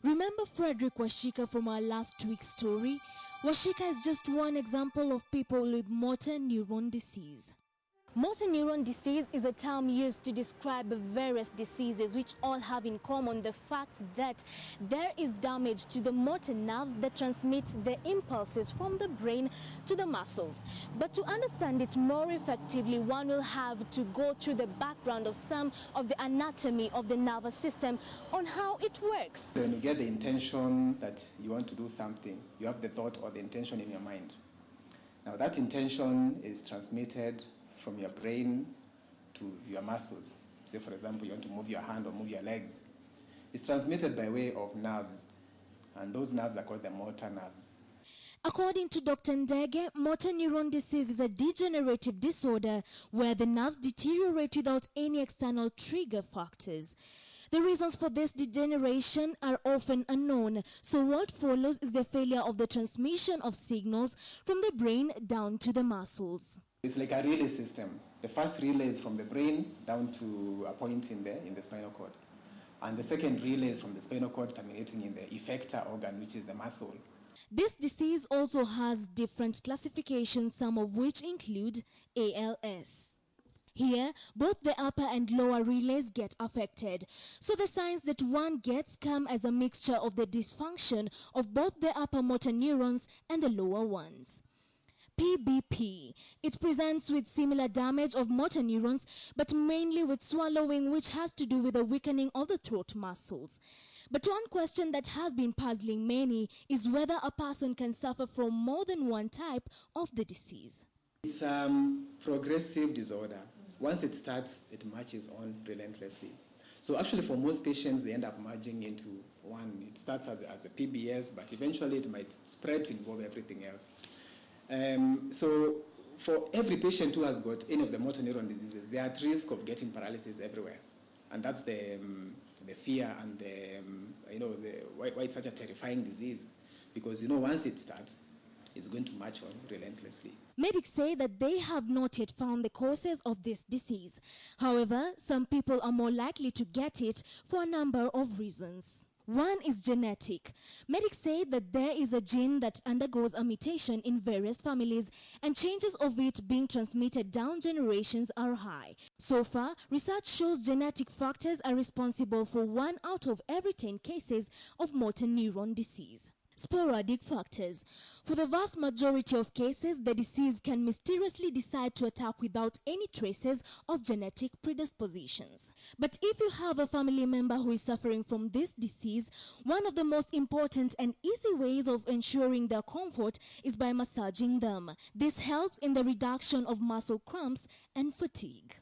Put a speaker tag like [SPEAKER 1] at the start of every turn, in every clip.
[SPEAKER 1] Remember Frederick Washika from our last week's story? Washika is just one example of people with motor neuron disease. Motor neuron disease is a term used to describe various diseases which all have in common the fact that there is damage to the motor nerves that transmit the impulses from the brain to the muscles. But to understand it more effectively, one will have to go through the background of some of the anatomy of the nervous system on how it works.
[SPEAKER 2] When you get the intention that you want to do something, you have the thought or the intention in your mind. Now that intention is transmitted from your brain to your muscles. Say, for example, you want to move your hand or move your legs. It's transmitted by way of nerves, and those nerves are called the motor nerves.
[SPEAKER 1] According to Dr. Ndege, motor neuron disease is a degenerative disorder where the nerves deteriorate without any external trigger factors. The reasons for this degeneration are often unknown, so what follows is the failure of the transmission of signals from the brain down to the muscles.
[SPEAKER 2] It's like a relay system. The first relay is from the brain down to a point in the spinal cord. And the second relay is from the spinal cord terminating in the effector organ, which is the muscle.
[SPEAKER 1] This disease also has different classifications, some of which include ALS. Here, both the upper and lower relays get affected. So the signs that one gets come as a mixture of the dysfunction of both the upper motor neurons and the lower ones. PBP. It presents with similar damage of motor neurons, but mainly with swallowing, which has to do with a weakening of the throat muscles. But one question that has been puzzling many is whether a person can suffer from more than one type of the disease.
[SPEAKER 2] It's a progressive disorder. Once it starts, it marches on relentlessly. So actually for most patients, they end up merging into one. It starts as a PBS, but eventually it might spread to involve everything else. So for every patient who has got any of the motor neuron diseases, they are at risk of getting paralysis everywhere. And that's the fear and why it's such a terrifying disease. Because, once it starts, it's going to march on relentlessly.
[SPEAKER 1] Medics say that they have not yet found the causes of this disease. However, some people are more likely to get it for a number of reasons. One is genetic. Medics say that there is a gene that undergoes a mutation in various families, and chances of it being transmitted down generations are high. So far, research shows genetic factors are responsible for 1 out of every 10 cases of motor neuron disease. Sporadic factors. For the vast majority of cases, the disease can mysteriously decide to attack without any traces of genetic predispositions. But if you have a family member who is suffering from this disease, one of the most important and easy ways of ensuring their comfort is by massaging them. This helps in the reduction of muscle cramps and fatigue.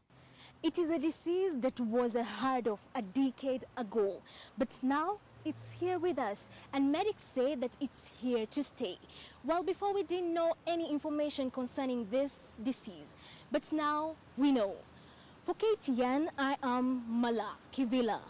[SPEAKER 1] It is a disease that was unheard of a decade ago, but now it's here with us, and medics say that it's here to stay. Well, before we didn't know any information concerning this disease, but now we know. For KTN, I am Malaa, Kivila.